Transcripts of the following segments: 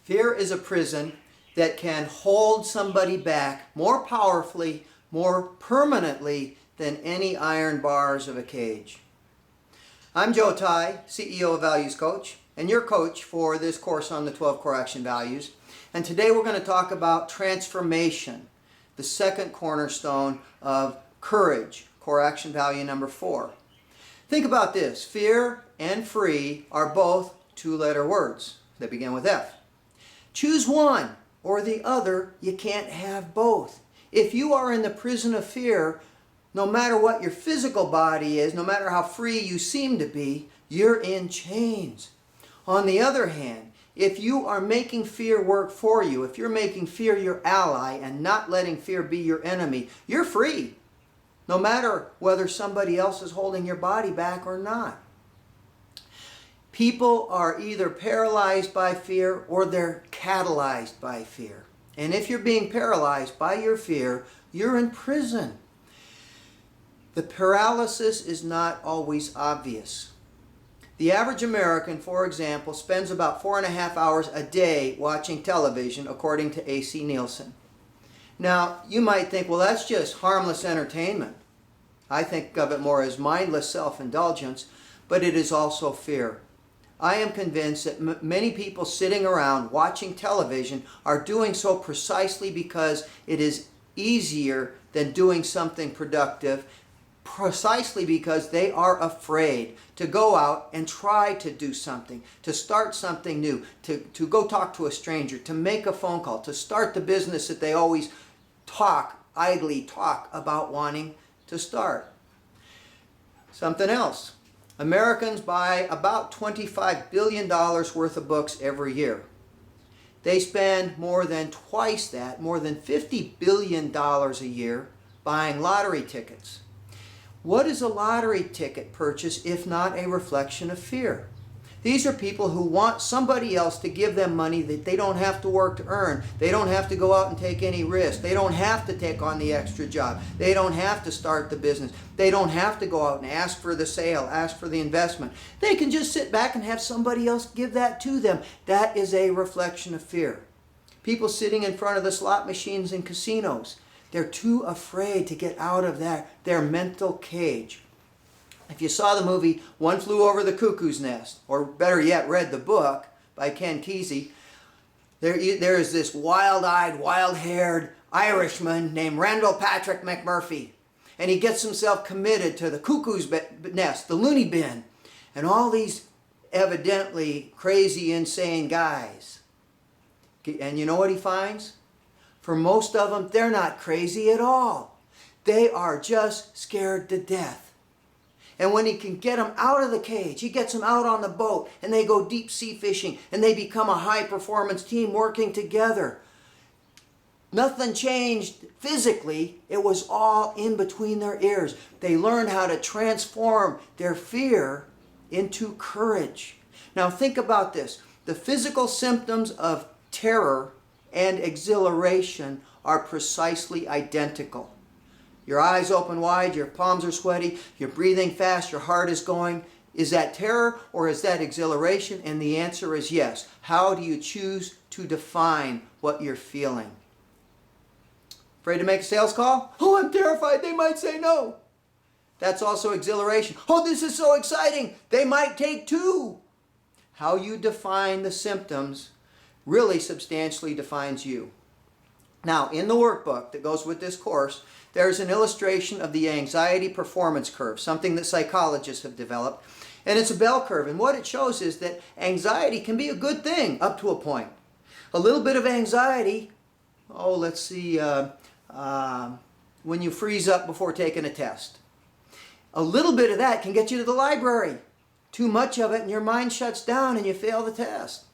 Fear is a prison that can hold somebody back more powerfully, more permanently than any iron bars of a cage. I'm Joe Tye, CEO of Values Coach, and your coach for this course on the 12 core action values. And today we're going to talk about transformation, the second cornerstone of courage, core action value number 4. Think about this. Fear and free are both two-letter words. They begin with F. Choose one or the other. You can't have both. If you are in the prison of fear, no matter what your physical body is, no matter how free you seem to be, you're in chains. On the other hand, if you are making fear work for you, if you're making fear your ally and not letting fear be your enemy, you're free. No matter whether somebody else is holding your body back or not. People are either paralyzed by fear or they're catalyzed by fear. And if you're being paralyzed by your fear, you're in prison. The paralysis is not always obvious. The average American, for example, spends about 4.5 hours a day watching television, according to A.C. Nielsen. Now, you might think, well, that's just harmless entertainment. I think of it more as mindless self-indulgence, but it is also fear. I am convinced that many people sitting around watching television are doing so precisely because it is easier than doing something productive, precisely because they are afraid to go out and try to do something, to start something new, to go talk to a stranger, to make a phone call, to start the business that they always idly talk about wanting to start. Something else. Americans buy about $25 billion worth of books every year. They spend more than twice that, more than $50 billion a year, buying lottery tickets. What is a lottery ticket purchase if not a reflection of fear? These are people who want somebody else to give them money that they don't have to work to earn. They don't have to go out and take any risk. They don't have to take on the extra job. They don't have to start the business. They don't have to go out and ask for the sale, ask for the investment. They can just sit back and have somebody else give that to them. That is a reflection of fear. People sitting in front of the slot machines in casinos, they're too afraid to get out of their mental cage. If you saw the movie One Flew Over the Cuckoos Nest, or better yet, read the book by Ken Kesey, there is this wild-eyed, wild-haired Irishman named Randall Patrick McMurphy. And he gets himself committed to the Cuckoos Nest, the loony bin, and all these evidently crazy, insane guys. And you know what he finds? For most of them, they're not crazy at all. They are just scared to death. And when he can get them out of the cage, he gets them out on the boat, and they go deep sea fishing, and they become a high-performance team working together. Nothing changed physically. It was all in between their ears. They learned how to transform their fear into courage. Now think about this. The physical symptoms of terror and exhilaration are precisely identical. Your eyes open wide, your palms are sweaty, you're breathing fast, your heart is going. Is that terror or is that exhilaration? And the answer is yes. How do you choose to define what you're feeling? Afraid to make a sales call? Oh, I'm terrified. They might say no. That's also exhilaration. Oh, this is so exciting. They might take 2. How you define the symptoms really substantially defines you. Now, in the workbook that goes with this course, there's an illustration of the anxiety performance curve, something that psychologists have developed. And it's a bell curve. And what it shows is that anxiety can be a good thing up to a point. A little bit of anxiety, let's see, when you freeze up before taking a test. A little bit of that can get you to the library. Too much of it and your mind shuts down and you fail the test.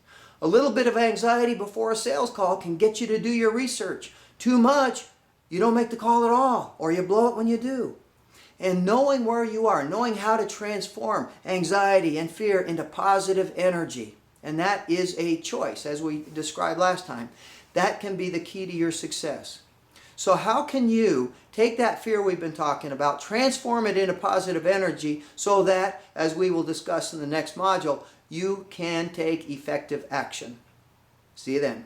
A little bit of anxiety before a sales call can get you to do your research. Too much, you don't make the call at all, or you blow it when you do. And knowing where you are, knowing how to transform anxiety and fear into positive energy, and that is a choice, as we described last time, that can be the key to your success. So how can you take that fear we've been talking about, transform it into positive energy so that, as we will discuss in the next module, you can take effective action? See you then.